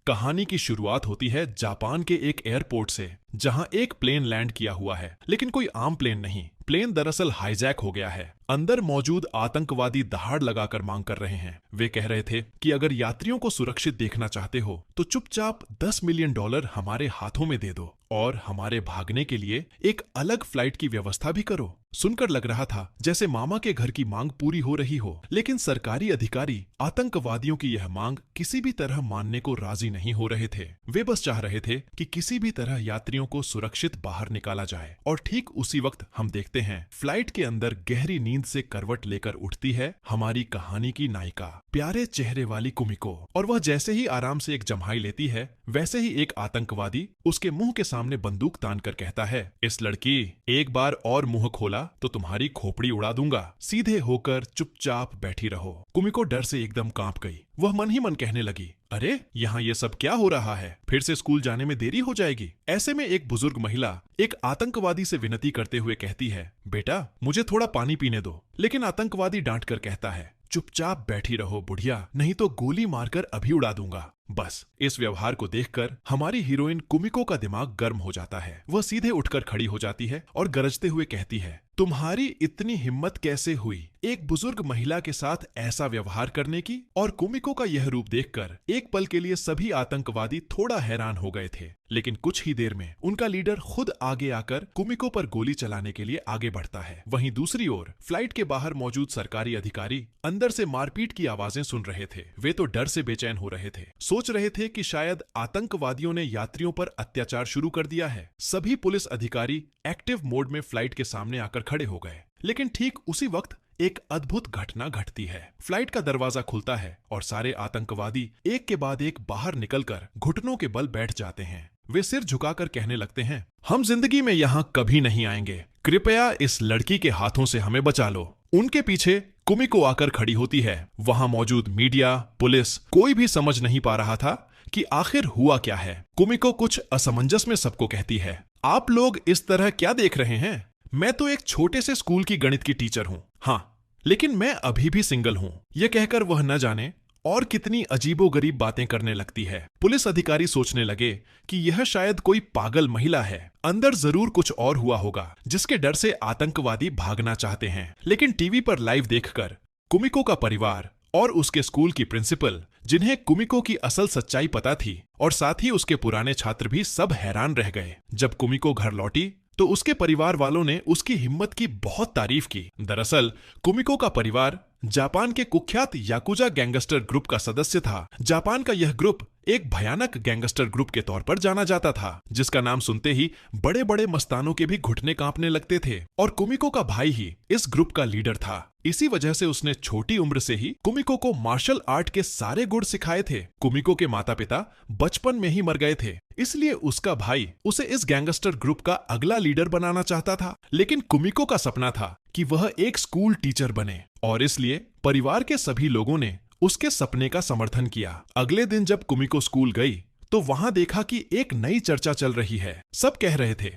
कहानी की शुरुआत होती है जापान के एक एयरपोर्ट से, जहां एक प्लेन लैंड किया हुआ है, लेकिन कोई आम प्लेन नहीं। प्लेन दरअसल हाईजैक हो गया है। अंदर मौजूद आतंकवादी दहाड़ लगाकर मांग कर रहे हैं। वे कह रहे थे कि अगर यात्रियों को सुरक्षित देखना चाहते हो तो चुपचाप $10 मिलियन हमारे हाथों में दे दो और हमारे भागने के लिए एक अलग फ्लाइट की व्यवस्था भी करो। सुनकर लग रहा था जैसे मामा के घर की मांग पूरी हो रही हो, लेकिन सरकारी अधिकारी आतंकवादियों की यह मांग किसी भी तरह मानने को राजी नहीं हो रहे थे। वे बस चाह रहे थे कि किसी भी तरह यात्रियों को सुरक्षित बाहर निकाला जाए। और ठीक उसी वक्त हम देखते हैं फ्लाइट के अंदर गहरी नींद से करवट लेकर उठती है हमारी कहानी की नायिका, प्यारे चेहरे वाली कुमिको। और वह जैसे ही आराम से एक जम्हाई लेती है, वैसे ही एक आतंकवादी उसके मुंह के सामने बंदूक तान कर कहता है, इस लड़की, एक बार और मुंह खोला तो तुम्हारी खोपड़ी उड़ा दूंगा। सीधे होकर चुपचाप बैठी रहो। कुमिको डर से एकदम कांप गई। वह मन ही मन कहने लगी, अरे यहाँ ये सब क्या हो रहा है? फिर से स्कूल जाने में देरी हो जाएगी। ऐसे में एक बुजुर्ग महिला एक आतंकवादी से विनती करते हुए कहती है, बेटा मुझे थोड़ा पानी पीने दो। लेकिन आतंकवादी डांट कर कहता है, चुपचाप बैठी रहो बुढ़िया, नहीं तो गोली मारकर अभी उड़ा दूंगा। बस इस व्यवहार को देखकर हमारी हीरोइन कुमिको का दिमाग गर्म हो जाता है। वह सीधे उठकर खड़ी हो जाती है और गरजते हुए कहती है, तुम्हारी इतनी हिम्मत कैसे हुई एक बुजुर्ग महिला के साथ ऐसा व्यवहार करने की? और कुमिको का यह रूप देखकर एक पल के लिए सभी आतंकवादी थोड़ा हैरान हो गए थे, लेकिन कुछ ही देर में उनका लीडर खुद आगे आकर कुमिको पर गोली चलाने के लिए आगे बढ़ता है। वहीं दूसरी ओर फ्लाइट के बाहर मौजूद सरकारी अधिकारी अंदर से मारपीट की आवाजें सुन रहे थे। वे तो डर से बेचैन हो रहे थे, सोच रहे थे कि शायद आतंकवादियों ने यात्रियों पर अत्याचार शुरू कर दिया है। सभी पुलिस अधिकारी एक्टिव मोड में फ्लाइट के सामने आकर खड़े हो गए। लेकिन ठीक उसी वक्त एक अद्भुत घटना घटती है। फ्लाइट का दरवाजा खुलता है और सारे आतंकवादी एक के बाद एक बाहर निकलकर घुटनों के बल बैठ जाते हैं। वे सिर झुकाकर कहने लगते हैं, हम जिंदगी में यहाँ कभी नहीं आएंगे, कृपया इस लड़की के हाथों से हमें बचा लो। उनके पीछे कुमिको आकर खड़ी होती है। वहां मौजूद मीडिया, पुलिस, कोई भी समझ नहीं पा रहा था कि आखिर हुआ क्या है। कुमिको कुछ असमंजस में सबको कहती है, आप लोग इस तरह क्या देख रहे हैं? मैं तो एक छोटे से स्कूल की गणित की टीचर हूं, हाँ, लेकिन मैं अभी भी सिंगल हूं। यह कहकर वह न जाने और कितनी अजीबोगरीब बातें करने लगती है। पुलिस अधिकारी सोचने लगे कि यह शायद कोई पागल महिला है, अंदर जरूर कुछ और हुआ होगा जिसके डर से आतंकवादी भागना चाहते हैं। लेकिन टीवी पर लाइव देखकर कुमिको का परिवार और उसके स्कूल की प्रिंसिपल, जिन्हें कुमिको की असल सच्चाई पता थी, और साथ ही उसके पुराने छात्र भी सब हैरान रह गए। जब कुमिको घर लौटी तो उसके परिवार वालों ने उसकी हिम्मत की बहुत तारीफ की। दरअसल कुमिको का परिवार जापान के कुख्यात याकुजा गैंगस्टर ग्रुप का सदस्य था। जापान का यह ग्रुप एक भयानक गैंगस्टर ग्रुप के तौर पर जाना जाता था, जिसका नाम सुनते ही बड़े बड़े मस्तानों के भी घुटने कांपने लगते थे। और कुमिको का भाई ही इस ग्रुप का लीडर था। इसी वजह से उसने छोटी उम्र से ही कुमिको को मार्शल आर्ट के सारे गुण सिखाए थे। कुमिको के माता पिता बचपन में ही मर गए थे, इसलिए उसका भाई उसे इस गैंगस्टर ग्रुप का अगला लीडर बनाना चाहता था। लेकिन कुमिको का सपना था कि वह एक स्कूल टीचर बने, और इसलिए परिवार के सभी लोगों ने उसके सपने का समर्थन किया। अगले दिन जब कुमिको स्कूल गई तो वहां देखा कि एक नई चर्चा चल रही है। सब कह रहे थे,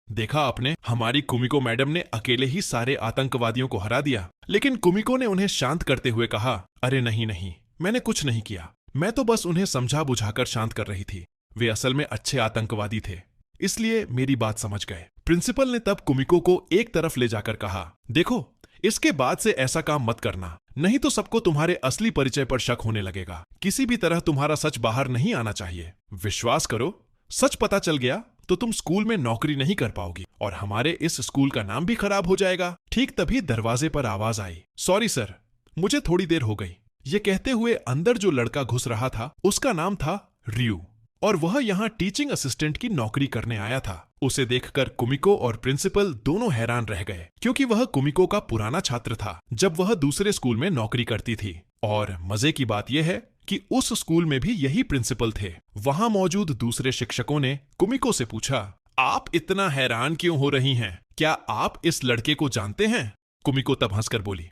देखा आपने, हमारी कुमिको मैडम ने अकेले ही सारे आतंकवादियों को हरा दिया। लेकिन कुमिको ने उन्हें शांत करते हुए कहा, अरे नहीं नहीं, मैंने कुछ नहीं किया, मैं तो बस उन्हें समझा बुझाकर शांत कर रही थी। वे असल में अच्छे आतंकवादी थे, इसलिए मेरी बात समझ गए। प्रिंसिपल ने तब कुमिको को एक तरफ ले जाकर कहा, देखो, इसके बाद से ऐसा काम मत करना, नहीं तो सबको तुम्हारे असली परिचय पर शक होने लगेगा। किसी भी तरह तुम्हारा सच बाहर नहीं आना चाहिए। विश्वास करो, सच पता चल गया तो तुम स्कूल में नौकरी नहीं कर पाओगी और हमारे इस स्कूल का नाम भी खराब हो जाएगा। ठीक तभी दरवाजे पर आवाज आई, सॉरी सर, मुझे थोड़ी देर हो गई। ये कहते हुए अंदर जो लड़का घुस रहा था उसका नाम था रियू, और वह यहाँ टीचिंग असिस्टेंट की नौकरी करने आया था। उसे देखकर कुमिको और प्रिंसिपल दोनों हैरान रह गए, क्योंकि वह कुमिको का पुराना छात्र था जब वह दूसरे स्कूल में नौकरी करती थी। और मजे की बात यह है कि उस स्कूल में भी यही प्रिंसिपल थे। वहां मौजूद दूसरे शिक्षकों ने कुमिको से पूछा, आप इतना हैरान क्यों हो रही हैं? क्या आप इस लड़के को जानते हैं? कुमिको तब हंसकर बोली,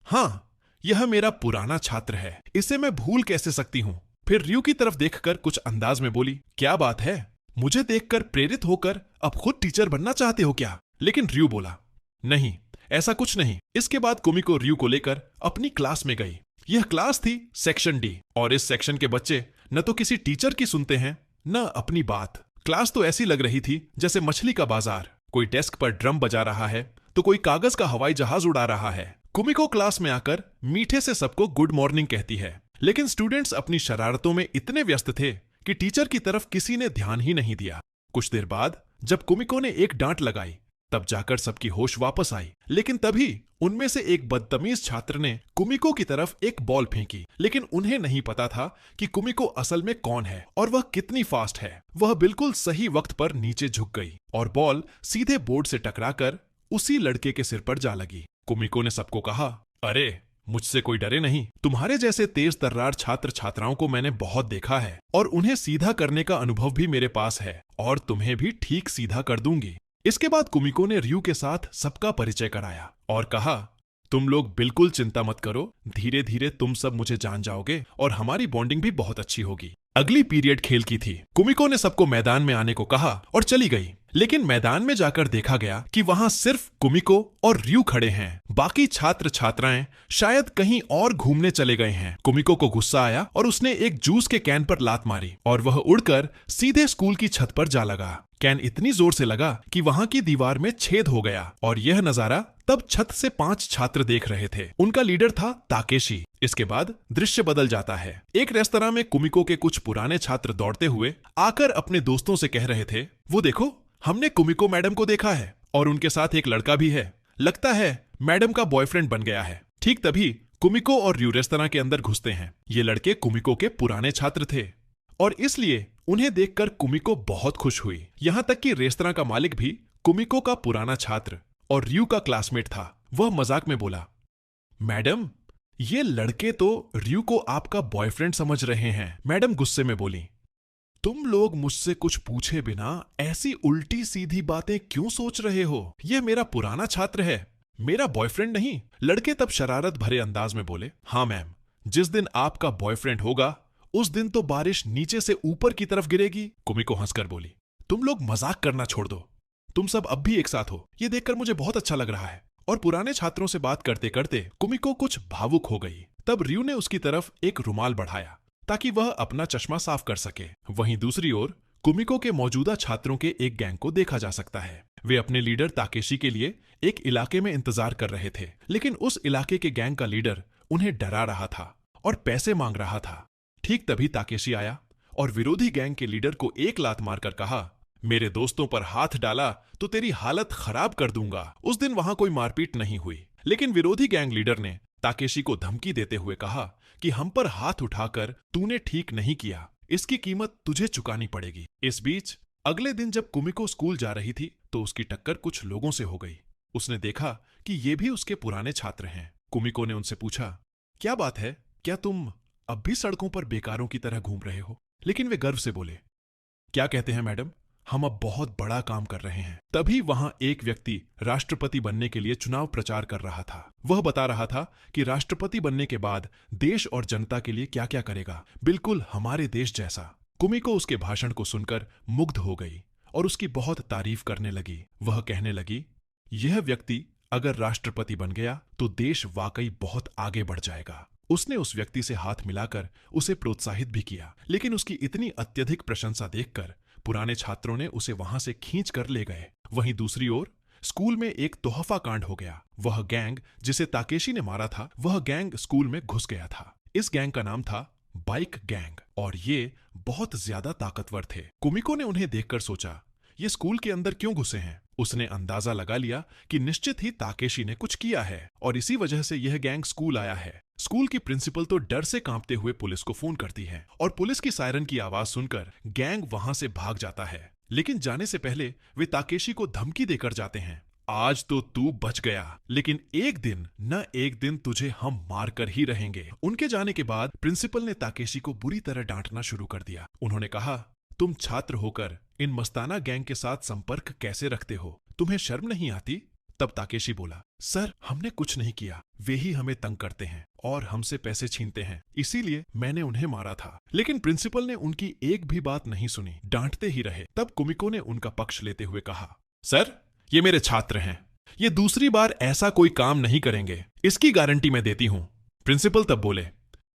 हाँ, यह मेरा पुराना छात्र है, इसे मैं भूल कैसे सकती हूँ। फिर रियू की तरफ देखकर कुछ अंदाज में बोली, क्या बात है, मुझे देखकर प्रेरित होकर अब खुद टीचर बनना चाहते हो क्या? लेकिन रियू बोला, नहीं, ऐसा कुछ नहीं। इसके बाद कुमिको रियू को लेकर अपनी क्लास में गई। यह क्लास थी सेक्शन डी, और इस सेक्शन के बच्चे न तो किसी टीचर की सुनते हैं न अपनी बात। क्लास तो ऐसी लग रही थी जैसे मछली का बाजार। कोई डेस्क पर ड्रम बजा रहा है तो कोई कागज का हवाई जहाज उड़ा रहा है। कुमिको क्लास में आकर मीठे से सबको गुड मॉर्निंग कहती है, लेकिन स्टूडेंट्स अपनी शरारतों में इतने व्यस्त थे कि टीचर की तरफ किसी ने ध्यान ही नहीं दिया। कुछ देर बाद जब कुमिको ने एक डांट लगाई तब जाकर सबकी होश वापस आई, लेकिन तभी उनमें से एक बदतमीज छात्र ने कुमिको की तरफ एक बॉल फेंकी। लेकिन उन्हें नहीं पता था कि कुमिको असल में कौन है और वह कितनी फास्ट है। वह बिल्कुल सही वक्त पर नीचे झुक गई और बॉल सीधे बोर्ड से टकराकर उसी लड़के के सिर पर जा लगी। कुमिको ने सबको कहा, अरे मुझसे कोई डरे नहीं। तुम्हारे जैसे तेज तर्रार छात्र छात्राओं को मैंने बहुत देखा है और उन्हें सीधा करने का अनुभव भी मेरे पास है और तुम्हें भी ठीक सीधा कर दूंगी। इसके बाद कुमिको ने रयू के साथ सबका परिचय कराया और कहा, तुम लोग बिल्कुल चिंता मत करो, धीरे धीरे तुम सब मुझे जान जाओगे और हमारी बॉन्डिंग भी बहुत अच्छी होगी। अगली पीरियड खेल की थी। कुमिको ने सबको मैदान में आने को कहा और चली गई, लेकिन मैदान में जाकर देखा गया कि वहां सिर्फ कुमिको और रयू खड़े हैं। बाकी छात्र छात्राएं शायद कहीं और घूमने चले गए हैं। कुमिको को गुस्सा आया और उसने एक जूस के कैन पर लात मारी और वह उड़कर सीधे स्कूल की छत पर जा लगा। कैन इतनी जोर से लगा कि वहां की दीवार में छेद हो गया और यह नजारा तब छत से 5 छात्र देख रहे थे। उनका लीडर था ताकेशी। इसके बाद दृश्य बदल जाता है। एक रेस्तरां में कुमिको के कुछ पुराने छात्र दौड़ते हुए आकर अपने दोस्तों से कह रहे थे, वो देखो, हमने कुमिको मैडम को देखा है और उनके साथ एक लड़का भी है। लगता है मैडम का बॉयफ्रेंड बन गया है। ठीक तभी कुमिको और रयू रेस्तरां के अंदर घुसते हैं। ये लड़के कुमिको के पुराने छात्र थे और इसलिए उन्हें देखकर कुमिको बहुत खुश हुई। यहां तक कि रेस्तरां का मालिक भी कुमिको का पुराना छात्र और रयू का क्लासमेट था। वह मजाक में बोला, मैडम, ये लड़के तो रयू को आपका बॉयफ्रेंड समझ रहे हैं। मैडम गुस्से में बोली, तुम लोग मुझसे कुछ पूछे बिना ऐसी उल्टी सीधी बातें क्यों सोच रहे हो? यह मेरा पुराना छात्र है, मेरा बॉयफ्रेंड नहीं। लड़के तब शरारत भरे अंदाज में बोले, हाँ मैम, जिस दिन आपका बॉयफ्रेंड होगा उस दिन तो बारिश नीचे से ऊपर की तरफ गिरेगी। कुमिको हंसकर बोली, तुम लोग मजाक करना छोड़ दो, तुम सब अब भी एक साथ हो। यह देखकर मुझे बहुत अच्छा लग रहा है। और पुराने छात्रों से बात करते करते कुमिको कुछ भावुक हो गई। तब रयू ने उसकी तरफ एक रुमाल बढ़ाया ताकि वह अपना चश्मा साफ कर सके। वहीं दूसरी ओर कुमिको के मौजूदा छात्रों के एक गैंग को देखा जा सकता है। वे अपने लीडर ताकेशी के लिए एक इलाके में इंतजार कर रहे थे, लेकिन उस इलाके के गैंग का लीडर उन्हें डरा रहा था और पैसे मांग रहा था। ठीक तभी ताकेशी आया और विरोधी गैंग के लीडर को एक लात मारकर कहा, मेरे दोस्तों पर हाथ डाला तो तेरी हालत खराब कर दूंगा। उस दिन वहां कोई मारपीट नहीं हुई, लेकिन विरोधी गैंग लीडर ने ताकेशी को धमकी देते हुए कहा कि हम पर हाथ उठाकर तूने ठीक नहीं किया, इसकी कीमत तुझे चुकानी पड़ेगी। इस बीच अगले दिन जब कुमिको स्कूल जा रही थी तो उसकी टक्कर कुछ लोगों से हो गई। उसने देखा कि ये भी उसके पुराने छात्र हैं। कुमिको ने उनसे पूछा, क्या बात है, क्या तुम अब भी सड़कों पर बेकारों की तरह घूम रहे हो? लेकिन वे गर्व से बोले, क्या कहते हैं मैडम, हम अब बहुत बड़ा काम कर रहे हैं। तभी वहां एक व्यक्ति राष्ट्रपति बनने के लिए चुनाव प्रचार कर रहा था। वह बता रहा था कि राष्ट्रपति बनने के बाद देश और जनता के लिए क्या क्या करेगा, बिल्कुल हमारे देश जैसा। कुमिको उसके भाषण को सुनकर मुग्ध हो गई और उसकी बहुत तारीफ करने लगी। वह कहने लगी, यह व्यक्ति अगर राष्ट्रपति बन गया तो देश वाकई बहुत आगे बढ़ जाएगा। उसने उस व्यक्ति से हाथ मिलाकर उसे प्रोत्साहित भी किया, लेकिन उसकी इतनी अत्यधिक प्रशंसा देखकर पुराने छात्रों ने उसे वहां से खींच कर ले गए। वहीं दूसरी ओर स्कूल में एक तोहफा कांड हो गया। वह गैंग जिसे ताकेशी ने मारा था, वह गैंग स्कूल में घुस गया था। इस गैंग का नाम था बाइक गैंग और ये बहुत ज्यादा ताकतवर थे। कुमिको ने उन्हें देखकर सोचा, ये स्कूल के अंदर क्यों घुसे हैं? उसने अंदाजा लगा लिया कि निश्चित ही ताकेशी ने कुछ किया है और इसी वजह से यह गैंग स्कूल आया है। स्कूल की प्रिंसिपल तो डर से कांपते हुए पुलिस को फोन करती है और पुलिस की सायरन की आवाज सुनकर गैंग वहां से भाग जाता है। लेकिन जाने से पहले वे ताकेशी को धमकी देकर जाते हैं, आज तो तू बच गया, लेकिन एक दिन न एक दिन तुझे हम मार कर ही रहेंगे। उनके जाने के बाद प्रिंसिपल ने ताकेशी को बुरी तरह डांटना शुरू कर दिया। उन्होंने कहा, तुम छात्र होकर इन मस्ताना गैंग के साथ संपर्क कैसे रखते हो? तुम्हें शर्म नहीं आती? तब ताकेशी बोला, सर, हमने कुछ नहीं किया, वे ही हमें तंग करते हैं और हमसे पैसे छीनते हैं, इसीलिए मैंने उन्हें मारा था। लेकिन प्रिंसिपल ने उनकी एक भी बात नहीं सुनी, डांटते ही रहे। तब कुमिको ने उनका पक्ष लेते हुए कहा, सर, ये मेरे छात्र हैं, ये दूसरी बार ऐसा कोई काम नहीं करेंगे, इसकी गारंटी मैं देती हूं। प्रिंसिपल तब बोले,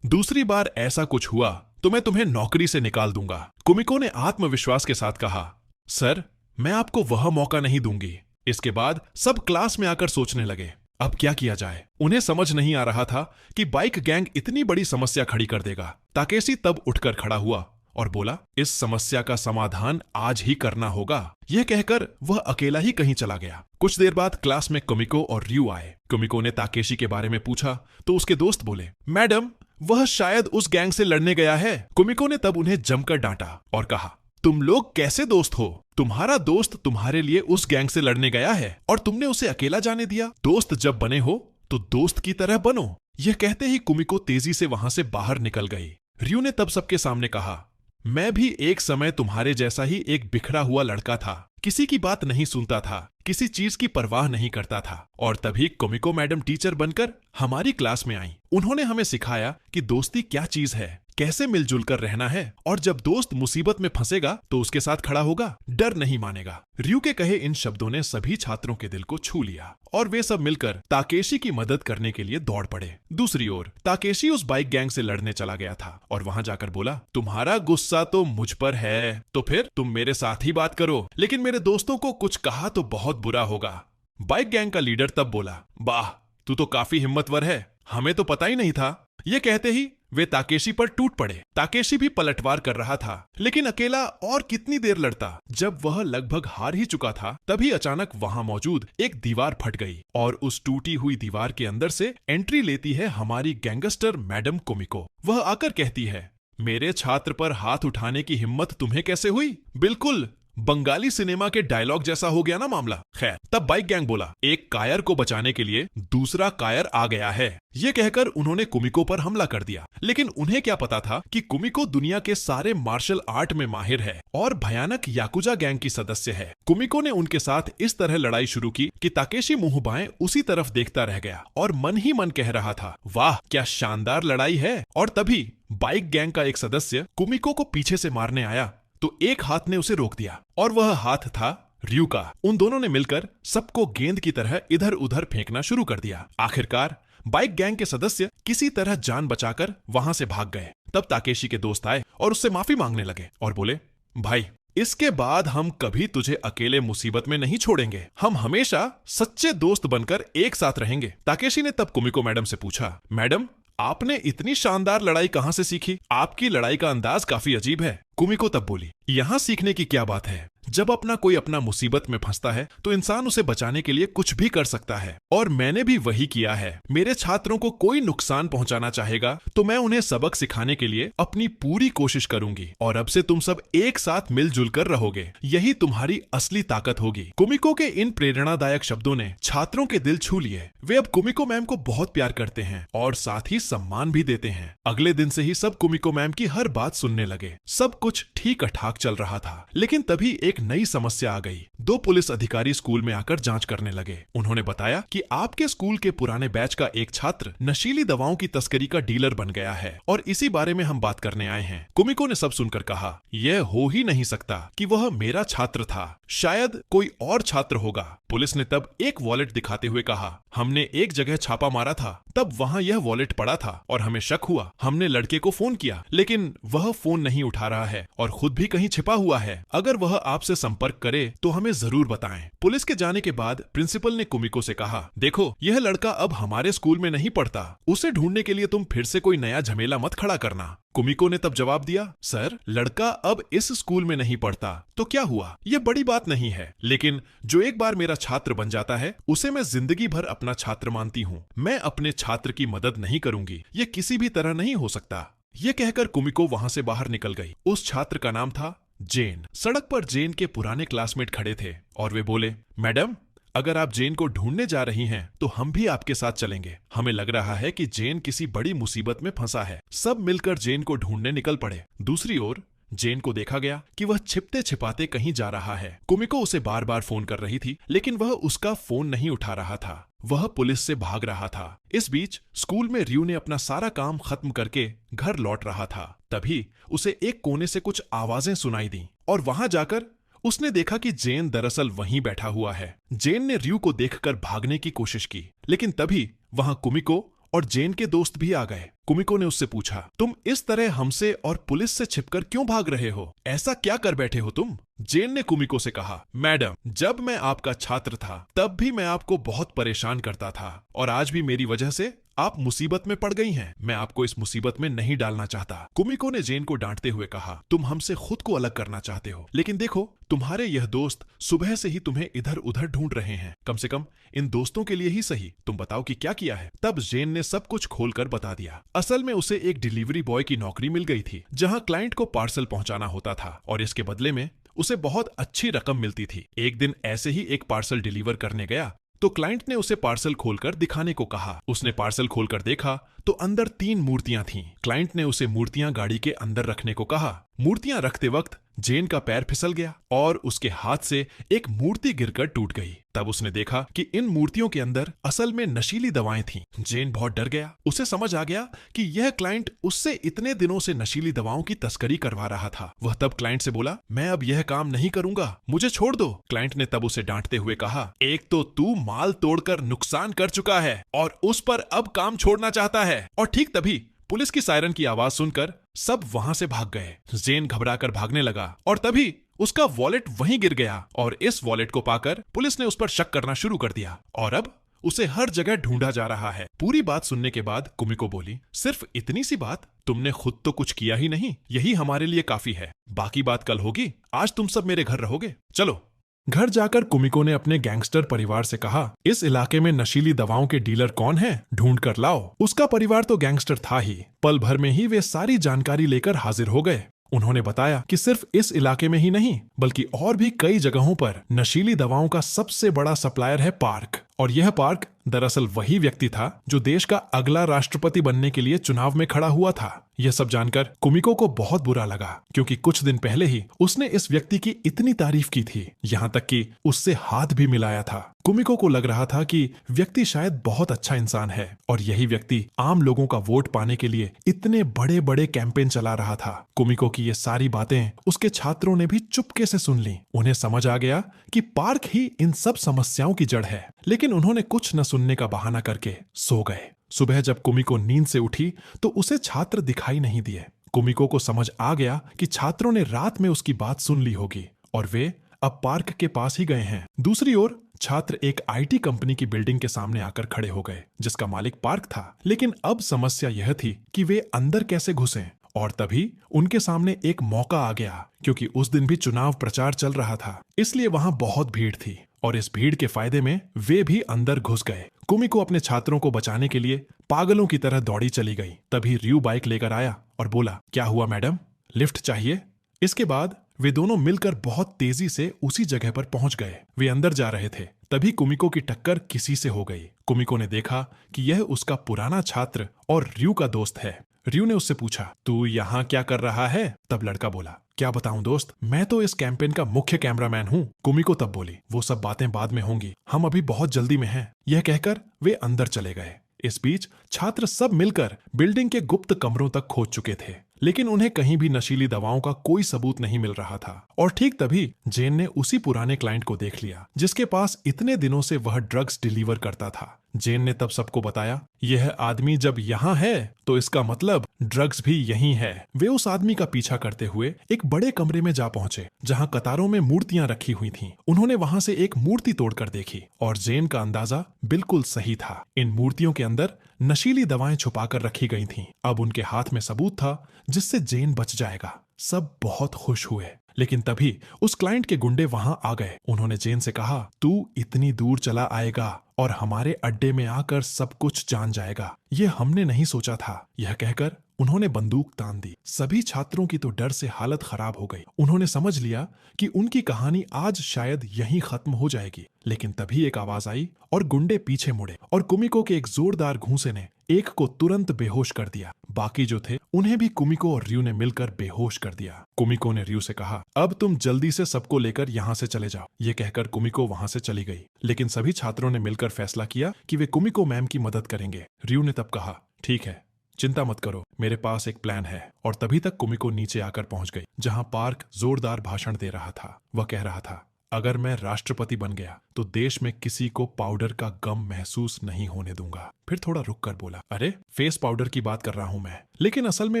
दूसरी बार ऐसा कुछ हुआ तो मैं तुम्हें नौकरी से निकाल दूंगा। कुमिको ने आत्मविश्वास के साथ कहा, सर, मैं आपको वह मौका नहीं दूंगी। इसके बाद सब क्लास में आकर सोचने लगे, अब क्या किया जाए। उन्हें समझ नहीं आ रहा था कि बाइक गैंग इतनी बड़ी समस्या खड़ी कर देगा। ताकेशी तब उठकर खड़ा हुआ और बोला, इस समस्या का समाधान आज ही करना होगा। यह कहकर वह अकेला ही कहीं चला गया। कुछ देर बाद क्लास में कुमिको और रयू आए। कुमिको ने ताकेशी के बारे में पूछा तो उसके दोस्त बोले, मैडम, वह शायद उस गैंग से लड़ने गया है। कुमिको ने तब उन्हें जमकर डांटा और कहा, तुम लोग कैसे दोस्त हो? तुम्हारा दोस्त तुम्हारे लिए उस गैंग से लड़ने गया है और तुमने उसे अकेला जाने दिया। दोस्त जब बने हो तो दोस्त की तरह बनो। यह कहते ही कुमिको तेजी से वहां से बाहर निकल गई। रयू ने तब सबके सामने कहा, मैं भी एक समय तुम्हारे जैसा ही एक बिखरा हुआ लड़का था। किसी की बात नहीं सुनता था, किसी चीज की परवाह नहीं करता था। और तभी कुमिको मैडम टीचर बनकर हमारी क्लास में आई। उन्होंने हमें सिखाया कि दोस्ती क्या चीज है, कैसे मिलजुल कर रहना है, और जब दोस्त मुसीबत में फंसेगा तो उसके साथ खड़ा होगा, डर नहीं मानेगा। रयू के कहे इन शब्दों ने सभी छात्रों के दिल को छू लिया और वे सब मिलकर ताकेशी की मदद करने के लिए दौड़ पड़े। दूसरी ओर ताकेशी उस बाइक गैंग से लड़ने चला गया था और वहां जाकर बोला, तुम्हारा गुस्सा तो मुझ पर है, तो फिर तुम मेरे साथ ही बात करो, लेकिन मेरे दोस्तों को कुछ कहा तो बहुत बुरा होगा। बाइक गैंग का लीडर तब बोला, वाह, तू तो काफी हिम्मतवर है, हमें तो पता ही नहीं था। यह कहते ही वे ताकेशी पर टूट पड़े। ताकेशी भी पलटवार कर रहा था, लेकिन अकेला और कितनी देर लड़ता। जब वह लगभग हार ही चुका था, तभी अचानक वहां मौजूद एक दीवार फट गई और उस टूटी हुई दीवार के अंदर से एंट्री लेती है हमारी गैंगस्टर मैडम कुमिको। वह आकर कहती है, मेरे छात्र पर हाथ उठाने की हिम्मत तुम्हें कैसे हुई? बिल्कुल बंगाली सिनेमा के डायलॉग जैसा हो गया ना मामला। खैर, तब बाइक गैंग बोला, एक कायर को बचाने के लिए दूसरा कायर आ गया है। यह कहकर उन्होंने कुमिको पर हमला कर दिया, लेकिन उन्हें क्या पता था कि कुमिको दुनिया के सारे मार्शल आर्ट में माहिर है और भयानक याकुजा गैंग की सदस्य है। कुमिको ने उनके साथ इस तरह लड़ाई शुरू की कि ताकेशी मुंह बाएं उसी तरफ देखता रह गया और मन ही मन कह रहा था, वाह क्या शानदार लड़ाई है। और तभी बाइक गैंग का एक सदस्य कुमिको को पीछे से मारने आया तो एक हाथ ने उसे रोक दिया और वह हाथ था रयू का। उन दोनों ने मिलकर सबको गेंद की तरह इधर उधर फेंकना शुरू कर दिया। आखिरकार बाइक गैंग के सदस्य किसी तरह जान बचाकर वहां से भाग गए। तब ताकेशी के दोस्त आए और उससे माफी मांगने लगे और बोले, भाई, इसके बाद हम कभी तुझे अकेले मुसीबत में नहीं छोड़ेंगे, हम हमेशा सच्चे दोस्त बनकर एक साथ रहेंगे। ताकेशी ने तब कुमिको मैडम से पूछा, मैडम, आपने इतनी शानदार लड़ाई कहां से सीखी? आपकी लड़ाई का अंदाज काफी अजीब है। कुमिको तब बोली, यहां सीखने की क्या बात है? जब कोई अपना मुसीबत में फंसता है तो इंसान उसे बचाने के लिए कुछ भी कर सकता है, और मैंने भी वही किया है। मेरे छात्रों को कोई नुकसान पहुंचाना चाहेगा तो मैं उन्हें सबक सिखाने के लिए अपनी पूरी कोशिश करूंगी, और अब से तुम सब एक साथ मिलजुल कर रहोगे, यही तुम्हारी असली ताकत होगी। कुमिको के इन प्रेरणादायक शब्दों ने छात्रों के दिल छू लिए। वे अब कुमिको मैम को बहुत प्यार करते हैं और साथ ही सम्मान भी देते हैं। अगले दिन से ही सब कुमिको मैम की हर बात सुनने लगे। सब कुछ ठीक ठाक चल रहा था, लेकिन तभी एक नई समस्या आ गई। 2 पुलिस अधिकारी स्कूल में आकर जांच करने लगे। उन्होंने बताया कि आपके स्कूल के पुराने बैच का एक छात्र नशीली दवाओं की तस्करी का डीलर बन गया है और इसी बारे में हम बात करने आए हैं। कुमिको ने सब सुनकर कहा, यह हो ही नहीं सकता कि वह मेरा छात्र था, शायद कोई और छात्र होगा। पुलिस ने तब एक वॉलेट दिखाते हुए कहा, हमने एक जगह छापा मारा था, तब वहां यह वॉलेट पड़ा था और हमें शक हुआ। हमने लड़के को फोन किया, लेकिन वह फोन नहीं उठा रहा है और खुद भी कहीं छिपा हुआ है। अगर वह आपसे संपर्क करे तो हमें जरूर बताएं। पुलिस के जाने के बाद प्रिंसिपल ने कुमिको से कहा, देखो, यह लड़का अब हमारे स्कूल में नहीं पढ़ता, उसे ढूंढने के लिए तुम फिर से कोई नया झमेला मत खड़ा करना। कुमिको ने तब जवाब दिया, सर, लड़का अब इस स्कूल में नहीं पढ़ता तो क्या हुआ, यह बड़ी बात नहीं है, लेकिन जो एक बार मेरा छात्र बन जाता है उसे मैं जिंदगी भर अपना छात्र मानती हूँ। मैं अपने छात्र की मदद नहीं करूंगी, यह किसी भी तरह नहीं हो सकता। यह कहकर कुमिको वहां से बाहर निकल गई। उस छात्र का नाम था जेन। सड़क पर जेन के पुराने क्लासमेट खड़े थे और वे बोले, मैडम, अगर आप जेन को ढूंढने जा रही हैं तो हम भी आपके साथ चलेंगे। हमें लग रहा है कि जेन किसी बड़ी मुसीबत में फंसा है। सब मिलकर जेन को ढूंढने निकल पड़े। दूसरी ओर जेन को देखा गया कि वह छिपते छिपाते कहीं जा रहा है। कुमिको उसे बार बार फोन कर रही थी, लेकिन वह उसका फोन नहीं उठा रहा था। वह पुलिस से भाग रहा था। इस बीच स्कूल में रयू ने अपना सारा काम खत्म करके घर लौट रहा था। तभी उसे एक कोने से कुछ आवाजें सुनाई दी और वहां जाकर उसने देखा कि जेन दरअसल वहीं बैठा हुआ है। जेन ने रयू को देखकर भागने की कोशिश की, लेकिन तभी वहां कुमिको और जेन के दोस्त भी आ गए। कुमिको ने उससे पूछा, तुम इस तरह हमसे और पुलिस से छिपकर क्यों भाग रहे हो? ऐसा क्या कर बैठे हो तुम? जेन ने कुमिको से कहा, मैडम, जब मैं आपका छात्र था तब भी मैं आपको बहुत परेशान करता था और आज भी मेरी वजह से आप मुसीबत में पड़ गई हैं। मैं आपको इस मुसीबत में नहीं डालना चाहता। कुमिको ने जेन को डांटते हुए कहा, तुम हमसे खुद को अलग करना चाहते हो, लेकिन देखो तुम्हारे यह दोस्त सुबह से ही तुम्हें इधर उधर ढूंढ रहे हैं। कम से कम इन दोस्तों के लिए ही सही तुम बताओ कि क्या किया है। तब जेन ने सब कुछ खोलकर बता दिया। असल में उसे एक डिलीवरी बॉय की नौकरी मिल गई थी, जहां क्लाइंट को पार्सल पहुंचाना होता था और इसके बदले में उसे बहुत अच्छी रकम मिलती थी। एक दिन ऐसे ही एक पार्सल डिलीवर करने गया तो क्लाइंट ने उसे पार्सल खोलकर दिखाने को कहा। उसने पार्सल खोलकर देखा तो अंदर 3 मूर्तियां थीं। क्लाइंट ने उसे मूर्तियां गाड़ी के अंदर रखने को कहा। मूर्तियां रखते वक्त जेन का पैर फिसल गया और उसके हाथ से एक मूर्ति गिरकर टूट गई। तब उसने देखा कि इन मूर्तियों के अंदर असल में नशीली दवाएं थीं। जेन बहुत डर गया। उसे समझ आ गया कि यह क्लाइंट उससे इतने दिनों से नशीली दवाओं की तस्करी करवा रहा था। वह तब क्लाइंट से बोला, मैं अब यह काम नहीं करूंगा, मुझे छोड़ दो। क्लाइंट ने तब उसे डांटते हुए कहा, एक तो तू माल तोड़कर नुकसान कर चुका है और उस पर अब काम छोड़ना चाहता है। और ठीक तभी पुलिस की सायरन की आवाज सुनकर सब वहां से भाग गए। जेन घबराकर भागने लगा और तभी उसका वॉलेट वहीं गिर गया और इस वॉलेट को पाकर पुलिस ने उस पर शक करना शुरू कर दिया और अब उसे हर जगह ढूंढा जा रहा है। पूरी बात सुनने के बाद कुमिको बोली, सिर्फ इतनी सी बात? तुमने खुद तो कुछ किया ही नहीं, यही हमारे लिए काफी है। बाकी बात कल होगी, आज तुम सब मेरे घर रहोगे। चलो। घर जाकर कुमिको ने अपने गैंगस्टर परिवार से कहा, इस इलाके में नशीली दवाओं के डीलर कौन हैं? ढूंढ कर लाओ। उसका परिवार तो गैंगस्टर था ही। पल भर में ही वे सारी जानकारी लेकर हाजिर हो गए। उन्होंने बताया कि सिर्फ इस इलाके में ही नहीं बल्कि और भी कई जगहों पर नशीली दवाओं का सबसे बड़ा सप्लायर है पार्क। और यह पार्क दरअसल वही व्यक्ति था जो देश का अगला राष्ट्रपति बनने के लिए चुनाव में खड़ा हुआ था। यह सब जानकर कुमिको को बहुत बुरा लगा क्योंकि कुछ दिन पहले ही उसने इस व्यक्ति की इतनी तारीफ की थी, यहाँ तक कि उससे हाथ भी मिलाया था। कुमिको को लग रहा था कि व्यक्ति शायद बहुत अच्छा इंसान है और यही व्यक्ति आम लोगों का वोट पाने के लिए इतने बड़े बड़े कैंपेन चला रहा था। कुमिको की ये सारी बातें उसके छात्रों ने भी चुपके से सुन ली। उन्हें समझ आ गया कि पार्क ही इन सब समस्याओं की जड़ है, लेकिन उन्होंने कुछ न सुनने का बहाना करके सो गए। सुबह जब कुमिको नींद से उठी तो उसे छात्र दिखाई नहीं दिए। कुमिको को समझ आ गया कि छात्रों ने रात में उसकी बात सुन ली होगी और वे अब पार्क के पास ही गए हैं। दूसरी ओर छात्र एक आईटी कंपनी की बिल्डिंग के सामने आकर खड़े हो गए जिसका मालिक पार्क था। लेकिन अब समस्या यह थी कि वे अंदर कैसे घुसें। और तभी उनके सामने एक मौका आ गया क्योंकि उस दिन भी चुनाव प्रचार चल रहा था, इसलिए वहां बहुत भीड़ थी और इस भीड़ के फायदे में वे भी अंदर घुस गए। कुमिको अपने छात्रों को बचाने के लिए पागलों की तरह दौड़ी चली गई। तभी रयू बाइक लेकर आया और बोला, क्या हुआ मैडम, लिफ्ट चाहिए? इसके बाद वे दोनों मिलकर बहुत तेजी से उसी जगह पर पहुंच गए। वे अंदर जा रहे थे तभी कुमिको की टक्कर किसी से हो गई। कुमिको ने देखा कि यह उसका पुराना छात्र और रयू का दोस्त है। रयू ने उससे पूछा, तू यहाँ क्या कर रहा है? तब लड़का बोला, क्या बताऊं दोस्त, मैं तो इस कैंपेन का मुख्य कैमरामैन हूँ। कुमिको तब बोली, वो सब बातें बाद में होंगी, हम अभी बहुत जल्दी में हैं। यह कहकर वे अंदर चले गए। इस बीच छात्र सब मिलकर बिल्डिंग के गुप्त कमरों तक खोज चुके थे, लेकिन उन्हें कहीं भी नशीली दवाओं का कोई सबूत नहीं मिल रहा था। और ठीक तभी जेन ने उसी पुराने क्लाइंट को देख लिया जिसके पास इतने दिनों से वह ड्रग्स डिलीवर करता था। जेन ने तब सबको बताया, यह आदमी जब यहाँ है तो इसका मतलब ड्रग्स भी यहीं है। वे उस आदमी का पीछा करते हुए एक बड़े कमरे में जा पहुंचे जहां कतारों में मूर्तियां रखी हुई थीं। उन्होंने वहां से एक मूर्ति तोड़कर देखी और जेन का अंदाजा बिल्कुल सही था। इन मूर्तियों के अंदर नशीली दवाएं छुपाकर रखी गई थीं। अब उनके हाथ में सबूत था जिससे जेन बच जाएगा। सब बहुत खुश हुए, लेकिन तभी उस क्लाइंट के गुंडे वहां आ गए। उन्होंने जेन से कहा, तू इतनी दूर चला आएगा और हमारे अड्डे में आकर सब कुछ जान जाएगा, ये हमने नहीं सोचा था। यह कहकर उन्होंने बंदूक तान दी। सभी छात्रों की तो डर से हालत खराब हो गई। उन्होंने समझ लिया कि उनकी कहानी आज शायद यहीं खत्म हो जाएगी। लेकिन तभी एक आवाज आई और गुंडे पीछे मुड़े और कुमिको के एक जोरदार घूंसे ने एक को तुरंत बेहोश कर दिया। बाकी जो थे उन्हें भी कुमिको और रयू ने मिलकर बेहोश कर दिया। कुमिको ने रयू से कहा, अब तुम जल्दी से सबको लेकर यहाँ से चले जाओ। ये कहकर कुमिको वहां से चली गई। लेकिन सभी छात्रों ने मिलकर फैसला किया कि वे कुमिको मैम की मदद करेंगे। रयू ने तब कहा, ठीक है, चिंता मत करो, मेरे पास एक प्लान है। और तभी तक कुमिको नीचे आकर पहुंच गई जहां पार्क जोरदार भाषण दे रहा था। वह कह रहा था, अगर मैं राष्ट्रपति बन गया तो देश में किसी को पाउडर का गम महसूस नहीं होने दूंगा। फिर थोड़ा रुक कर बोला, अरे फेस पाउडर की बात कर रहा हूं मैं। लेकिन असल में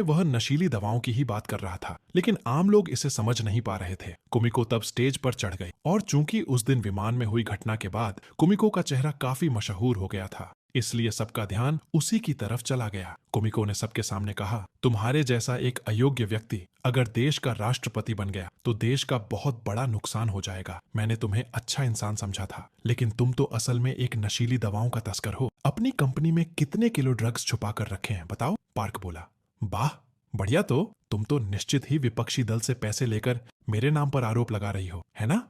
वह नशीली दवाओं की ही बात कर रहा था, लेकिन आम लोग इसे समझ नहीं पा रहे थे। कुमिको तब स्टेज पर चढ़ गई और चूंकि उस दिन विमान में हुई घटना के बाद कुमिको का चेहरा काफी मशहूर हो गया था, इसलिए सबका ध्यान उसी की तरफ चला गया। कुमिको ने सबके सामने कहा, तुम्हारे जैसा एक अयोग्य व्यक्ति अगर देश का राष्ट्रपति बन गया तो देश का बहुत बड़ा नुकसान हो जाएगा। मैंने तुम्हें अच्छा इंसान समझा था, लेकिन तुम तो असल में एक नशीली दवाओं का तस्कर हो। अपनी कंपनी में कितने किलो ड्रग्स छुपा कर रखे हैं बताओ? पार्क बोला, वाह बढ़िया, तो तुम तो निश्चित ही विपक्षी दल से पैसे लेकर मेरे नाम पर आरोप लगा रही हो, है ना?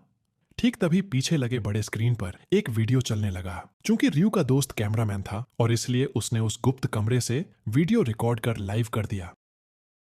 ठीक तभी पीछे लगे बड़े स्क्रीन पर एक वीडियो चलने लगा। चूंकि रयू का दोस्त कैमरामैन था और इसलिए उसने उस गुप्त कमरे से वीडियो रिकॉर्ड कर लाइव कर दिया।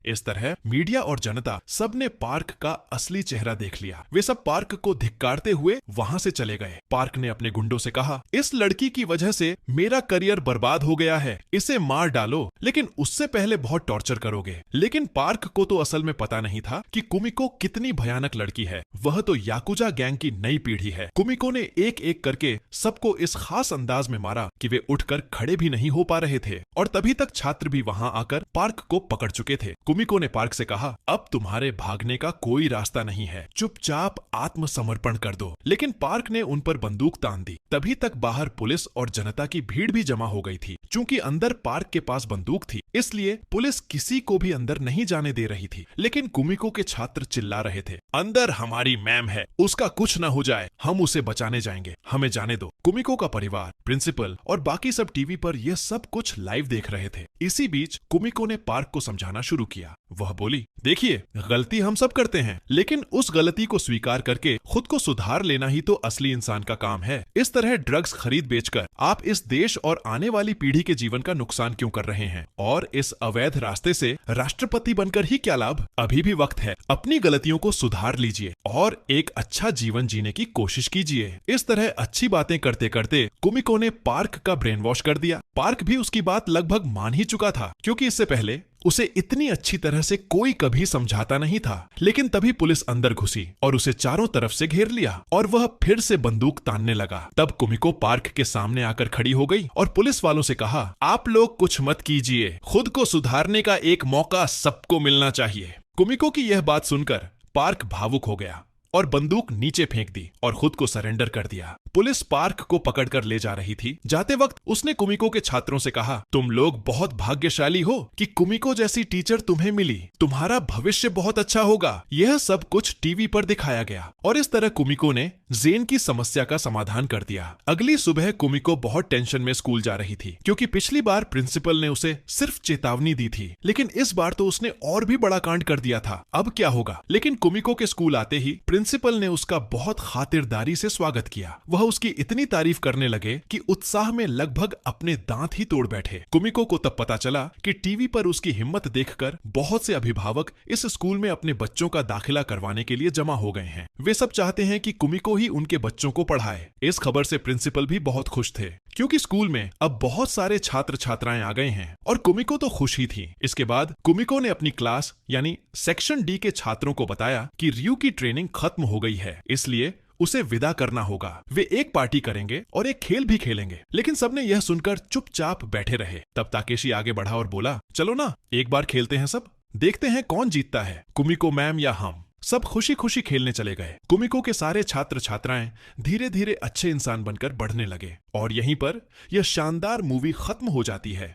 इस तरह मीडिया और जनता सबने पार्क का असली चेहरा देख लिया। वे सब पार्क को धिक्कारते हुए वहां से चले गए। पार्क ने अपने गुंडों से कहा, इस लड़की की वजह से मेरा करियर बर्बाद हो गया है, इसे मार डालो, लेकिन उससे पहले बहुत टॉर्चर करोगे। लेकिन पार्क को तो असल में पता नहीं था कि कुमिको कितनी भयानक लड़की है। वह तो याकुजा गैंग की नई पीढ़ी है। कुमिको ने एक एक करके सबको इस खास अंदाज में मारा कि वे उठकर खड़े भी नहीं हो पा रहे थे, और तभी तक छात्र भी वहां आकर पार्क को पकड़ चुके थे। कुमिको ने पार्क से कहा, अब तुम्हारे भागने का कोई रास्ता नहीं है, चुपचाप आत्मसमर्पण कर दो। लेकिन पार्क ने उन पर बंदूक तान दी। तभी तक बाहर पुलिस और जनता की भीड़ भी जमा हो गई थी। चूंकि अंदर पार्क के पास बंदूक थी, इसलिए पुलिस किसी को भी अंदर नहीं जाने दे रही थी। लेकिन कुमिको के छात्र चिल्ला रहे थे, अंदर हमारी मैम है, उसका कुछ न हो जाए, हम उसे बचाने जाएंगे, हमें जाने दो। कुमिको का परिवार, प्रिंसिपल और बाकी सब टीवी पर यह सब कुछ लाइव देख रहे थे। इसी बीच कुमिको ने पार्क को समझाना शुरू किया। वह बोली, देखिए गलती हम सब करते हैं, लेकिन उस गलती को स्वीकार करके खुद को सुधार लेना ही तो असली इंसान का काम है। इस तरह ड्रग्स खरीद बेचकर आप इस देश और आने वाली पीढ़ी के जीवन का नुकसान क्यों कर रहे हैं? और इस अवैध रास्ते से राष्ट्रपति बनकर ही क्या लाभ? अभी भी वक्त है, अपनी गलतियों को सुधार लीजिए और एक अच्छा जीवन जीने की कोशिश कीजिए। इस तरह अच्छी बातें करते करते कुमिको ने पार्क का ब्रेन वॉश कर दिया। पार्क भी उसकी बात लगभग मान ही चुका था, क्योंकि इससे पहले उसे इतनी अच्छी तरह से कोई कभी समझाता नहीं था। लेकिन तभी पुलिस अंदर घुसी और उसे चारों तरफ से घेर लिया और वह फिर से बंदूक तानने लगा। तब कुमिको पार्क के सामने आकर खड़ी हो गई और पुलिस वालों से कहा, आप लोग कुछ मत कीजिए, खुद को सुधारने का एक मौका सबको मिलना चाहिए। कुमिको की यह बात सुनकर पार्क भावुक हो गया और बंदूक नीचे फेंक दी और खुद को सरेंडर कर दिया। पुलिस पार्क को पकड़कर ले जा रही थी। जाते वक्त उसने कुमिको के छात्रों से कहा, तुम लोग बहुत भाग्यशाली हो कि कुमिको जैसी टीचर तुम्हें मिली, तुम्हारा भविष्य बहुत अच्छा होगा। यह सब कुछ टीवी पर दिखाया गया और इस तरह कुमिको ने जेन की समस्या का समाधान कर दिया। अगली सुबह कुमिको बहुत टेंशन में स्कूल जा रही थी, क्योंकि पिछली बार प्रिंसिपल ने उसे सिर्फ चेतावनी दी थी, लेकिन इस बार तो उसने और भी बड़ा कांड कर दिया था। अब क्या होगा? लेकिन कुमिको के स्कूल आते ही प्रिंसिपल ने उसका बहुत खातिरदारी से स्वागत किया। वह उसकी इतनी तारीफ करने लगे कि उत्साह में लगभग अपने दांत ही तोड़ बैठे। कुमिको को तब पता चला कि टीवी पर उसकी हिम्मत देखकर बहुत से अभिभावक इस स्कूल में अपने बच्चों का दाखिला करवाने के लिए जमा हो गए हैं। वे सब चाहते हैं कि कुमिको ही उनके बच्चों को पढ़ाए। इस खबर से प्रिंसिपल भी बहुत खुश थे, क्योंकि स्कूल में अब बहुत सारे छात्र छात्राएं आ गए हैं और कुमिको तो खुश ही थी। इसके बाद कुमिको ने अपनी क्लास यानी सेक्शन डी के छात्रों को बताया कि रयू की ट्रेनिंग खत्म हो गई है, इसलिए उसे विदा करना होगा। वे एक पार्टी करेंगे और एक खेल भी खेलेंगे। लेकिन सबने यह सुनकर चुपचाप बैठे रहे। तब ताकेशी आगे बढ़ा और बोला, चलो ना एक बार खेलते हैं सब, देखते हैं कौन जीतता है, कुमिको मैम या हम। सब खुशी खुशी खेलने चले गए। कुमिको के सारे छात्र छात्राएं धीरे धीरे अच्छे इंसान बनकर बढ़ने लगे और यहीं पर यह शानदार मूवी खत्म हो जाती है।